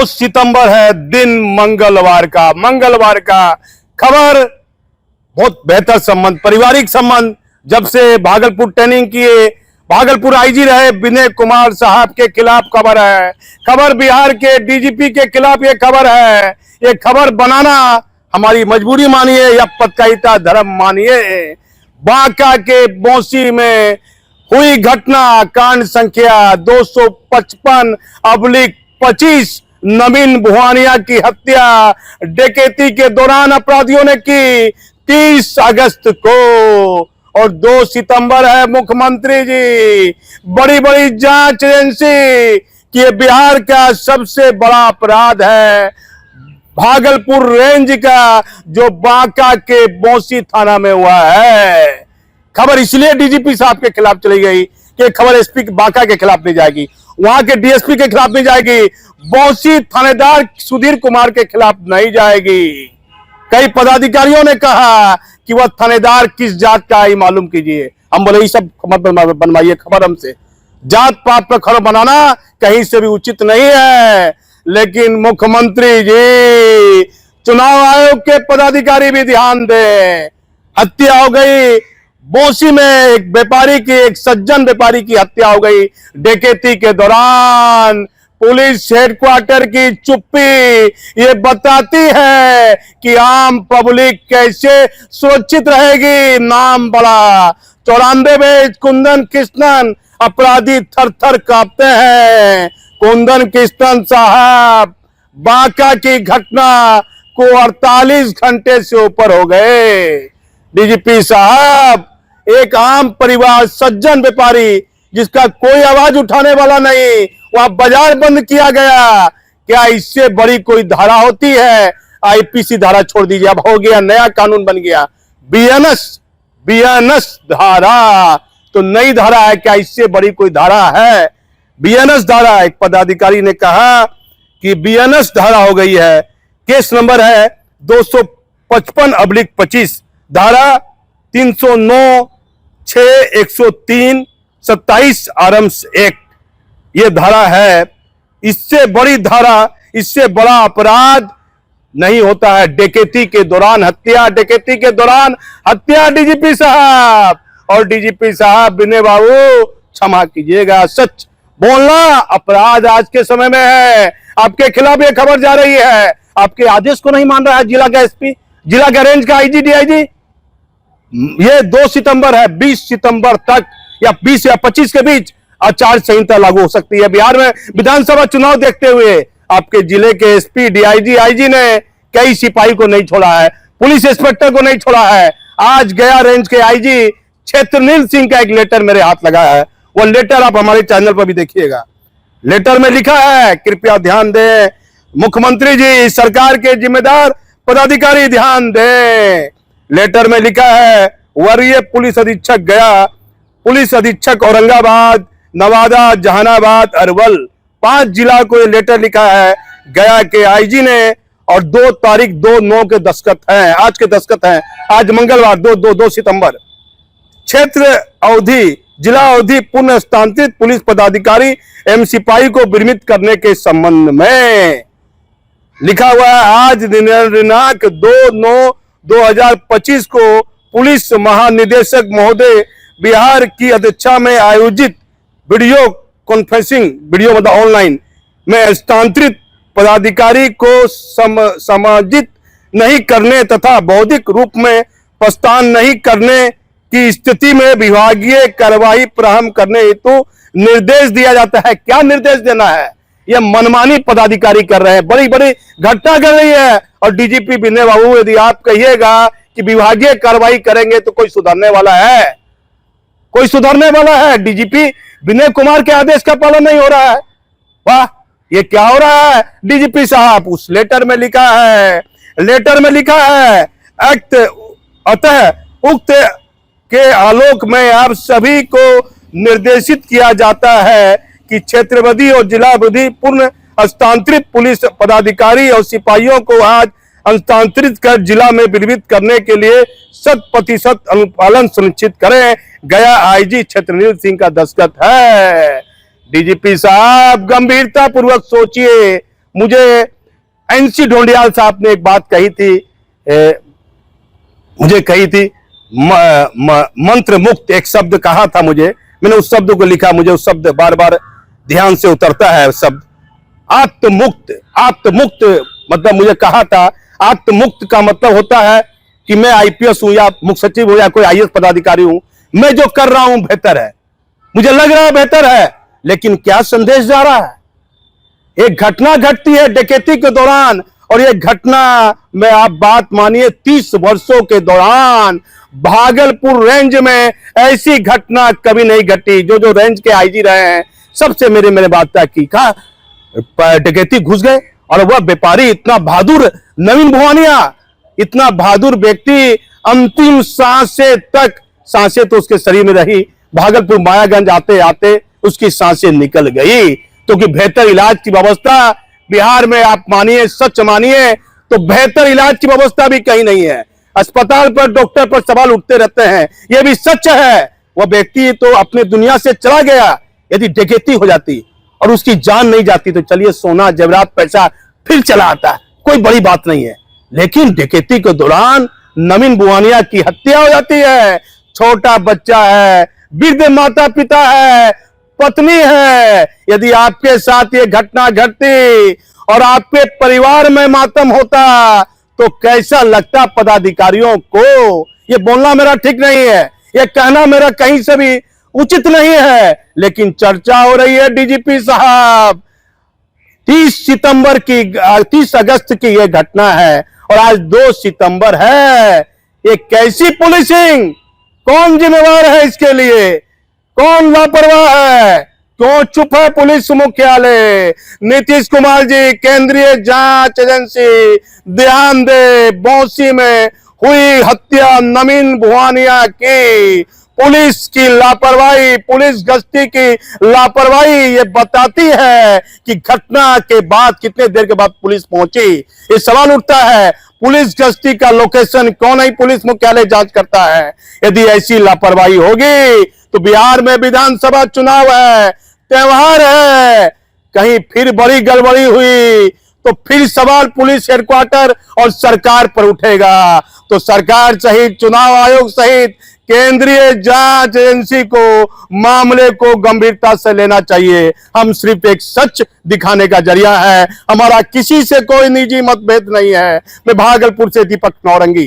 सितंबर है, दिन मंगलवार का खबर। बहुत बेहतर संबंध, पारिवारिक संबंध। जब से भागलपुर ट्रेनिंग किए, भागलपुर आईजी रहे विनय कुमार साहब के खिलाफ खबर है। खबर बिहार के डीजीपी के खिलाफ ये खबर है। ये खबर बनाना हमारी मजबूरी मानिए या पत्रकारिता धर्म मानिए। बांका के बौंसी में हुई घटना, कांड संख्या 255/25, नवीन भुवानिया की हत्या डकैती के दौरान अपराधियों ने की 30 अगस्त को। और 2 सितंबर है। मुख्यमंत्री जी बड़ी बड़ी जांच एजेंसी कि ये बिहार का सबसे बड़ा अपराध है भागलपुर रेंज का, जो बांका के बौंसी थाना में हुआ है। खबर इसलिए डीजीपी साहब के खिलाफ चली गई कि खबर एसपी बांका के खिलाफ नहीं जाएगी, वहां के डीएसपी के खिलाफ नहीं जाएगी, बौंसी थानेदार सुधीर कुमार के खिलाफ नहीं जाएगी। कई पदाधिकारियों ने कहा कि वह थानेदार किस जात का है मालूम कीजिए। हम बोले ये सब मत बनवाइए खबर हमसे, जात पात पर खबर बनाना कहीं से भी उचित नहीं है। लेकिन मुख्यमंत्री जी, चुनाव आयोग के पदाधिकारी भी ध्यान दें। हत्या हो गई बौंसी में, एक व्यापारी की, एक सज्जन व्यापारी की हत्या हो गई डकैती के दौरान। पुलिस हेडक्वार्टर की चुप्पी ये बताती है कि आम पब्लिक कैसे सुरक्षित रहेगी। नाम बड़ा 94 में कुंदन कृष्णन, अपराधी थर थर कांपते हैं। कुंदन कृष्णन साहब बांका की घटना को 48 घंटे से ऊपर हो गए। डीजीपी साहब, एक आम परिवार, सज्जन व्यापारी जिसका कोई आवाज उठाने वाला नहीं, वहां बाजार बंद किया गया। क्या इससे बड़ी कोई धारा होती है? आईपीसी धारा छोड़ दीजिए, अब हो गया, नया कानून बन गया बीएनएस धारा। तो नई धारा है, क्या इससे बड़ी कोई धारा है? बीएनएस धारा, एक पदाधिकारी ने कहा कि बीएनएस धारा हो गई है। केस नंबर है 255/25, धारा 309/6/103 27 आर्म्स एक्ट, ये धारा है। इससे बड़ी धारा, इससे बड़ा अपराध नहीं होता है। डकैती के दौरान हत्या, डकैती के दौरान हत्या डीजीपी साहब। और डीजीपी साहब विनय बाबू, क्षमा कीजिएगा, सच बोलना अपराध आज के समय में है। आपके खिलाफ ये खबर जा रही है, आपके आदेश को नहीं मान रहा है जिला का एसपी, जिला का रेंज का आईजी, डीआईजी। ये 2 सितंबर है, 20 सितंबर तक या 20 या 25 के बीच आचार संहिता लागू हो सकती है। बिहार में विधानसभा चुनाव देखते हुए आपके जिले के एसपी, डीआईजी, आईजी ने कई सिपाही को नहीं छोड़ा है, पुलिस इंस्पेक्टर को नहीं छोड़ा है। आज गया रेंज के आईजी क्षेत्रनील सिंह का एक लेटर मेरे हाथ लगा है, वो लेटर आप हमारे चैनल पर भी देखिएगा। लेटर में लिखा है, कृपया ध्यान दें मुख्यमंत्री जी, सरकार के जिम्मेदार पदाधिकारी ध्यान दें। लेटर में लिखा है, वरीय पुलिस अधीक्षक गया, पुलिस अधीक्षक औरंगाबाद, नवादा, जहानाबाद, अरवल, 5 जिला को ये लेटर लिखा है गया के आईजी ने। और 2 तारीख 2/9 के दस्तखत हैं, आज के दस्तखत हैं, आज मंगलवार 2 सितंबर। क्षेत्र अवधि, जिला अवधि पुनः हस्तांतरित पुलिस पदाधिकारी एवं सिपाही को विरमित करने के संबंध में लिखा हुआ है। आज दिनांक 2/9/2025 को पुलिस महानिदेशक महोदय बिहार की अध्यक्षता में आयोजित वीडियो कॉन्फ्रेंसिंग, वीडियो मतलब ऑनलाइन में हस्तांतरित पदाधिकारी को समाजित नहीं करने तथा बौद्धिक रूप में प्रस्थान नहीं करने की स्थिति में विभागीय कार्रवाई प्रारंभ करने हेतु निर्देश दिया जाता है। क्या निर्देश देना है? यह मनमानी पदाधिकारी कर रहे हैं, बड़ी बड़ी घटना कर रही है। और डीजीपी विनय बाबू, यदि आप कहिएगा कि विभागीय कार्रवाई करेंगे तो कोई सुधरने वाला है? कोई सुधरने वाला है? डीजीपी विनय कुमार के आदेश का पालन नहीं हो रहा है। वाह, ये क्या हो रहा है डीजीपी साहब? उस लेटर में लिखा है, लेटर में लिखा है, एक्ट अतः उक्त के आलोक में आप सभी को निर्देशित किया जाता है कि क्षेत्रवादी और जिलावादी पूर्ण हस्तांतरित पुलिस पदाधिकारी और सिपाहियों को आज हस्तांतरित कर जिला में विरमित करने के लिए 100% अनुपालन सुनिश्चित करें। गया आईजी क्षेत्रनील सिंह का दस्तखत है। डीजीपी साहब, गंभीरता पूर्वक सोचिए, मुझे एनसी ढोंडियाल साहब ने एक बात कही थी, मुझे कही थी मंत्र मुक्त, एक शब्द कहा था मुझे, मैंने उस शब्द को लिखा, मुझे उस शब्द बार बार ध्यान से उतरता है शब्द, आत्ममुक्त। आत्ममुक्त मतलब मुझे कहा था, आत्ममुक्त का मतलब होता है कि मैं आईपीएस हूं या मुख्य सचिव हूं या कोई आईएएस पदाधिकारी हूं, मैं जो कर रहा हूं बेहतर है, मुझे लग रहा है बेहतर है, लेकिन क्या संदेश जा रहा है? एक घटना घटती है डकैती के दौरान, और ये घटना में आप बात मानिए 30 वर्षों के दौरान भागलपुर रेंज में ऐसी घटना कभी नहीं घटी। जो रेंज के आईजी रहे हैं सबसे मैंने बात की, कहा डकैती घुस गए, और वह व्यापारी इतना बहादुर, नवीन भुवानिया इतना बहादुर व्यक्ति, अंतिम सांसें तक, सांसें तो उसके शरीर में रही, भागलपुर मायागंज आते आते उसकी सांसें निकल गई, क्योंकि बेहतर इलाज की व्यवस्था बिहार में, आप मानिए, सच मानिए तो बेहतर इलाज की व्यवस्था भी कहीं नहीं है। अस्पताल पर डॉक्टर पर सवाल उठते रहते हैं, यह भी सच है। वह व्यक्ति तो अपने दुनिया से चला गया। यदि डकैती हो जाती और उसकी जान नहीं जाती तो चलिए सोना जेवरात पैसा फिर चला आता, कोई बड़ी बात नहीं है, लेकिन डकैती के दौरान नवीन भुवानिया की हत्या हो जाती है। छोटा बच्चा है, वृद्ध माता पिता है, पत्नी है। यदि आपके साथ ये घटना घटती और आपके परिवार में मातम होता तो कैसा लगता पदाधिकारियों को? ये बोलना मेरा ठीक नहीं है, ये कहना मेरा कहीं से भी उचित नहीं है, लेकिन चर्चा हो रही है डीजीपी साहब। 30 अगस्त की यह घटना है और आज 2 सितंबर है। ये कैसी पुलिसिंग? कौन जिम्मेवार है इसके लिए? कौन लापरवाह है? क्यों चुप है पुलिस मुख्यालय? नीतीश कुमार जी, केंद्रीय जांच एजेंसी ध्यान दे, बौंसी में हुई हत्या नवीन भुवानिया की, पुलिस की लापरवाही, पुलिस गश्ती की लापरवाही ये बताती है कि घटना के बाद कितने देर के बाद पुलिस पहुंची। ये सवाल उठता है, पुलिस गश्ती का लोकेशन क्यों नहीं पुलिस मुख्यालय जांच करता है? यदि ऐसी लापरवाही होगी तो बिहार में विधानसभा चुनाव है, त्योहार है, कहीं फिर बड़ी गड़बड़ी हुई तो फिर सवाल पुलिस हेडक्वार्टर और सरकार पर उठेगा। तो सरकार सहित, चुनाव आयोग सहित केंद्रीय जांच एजेंसी को मामले को गंभीरता से लेना चाहिए। हम सिर्फ एक सच दिखाने का जरिया है, हमारा किसी से कोई निजी मतभेद नहीं है। मैं भागलपुर से दीपक नौरंगी।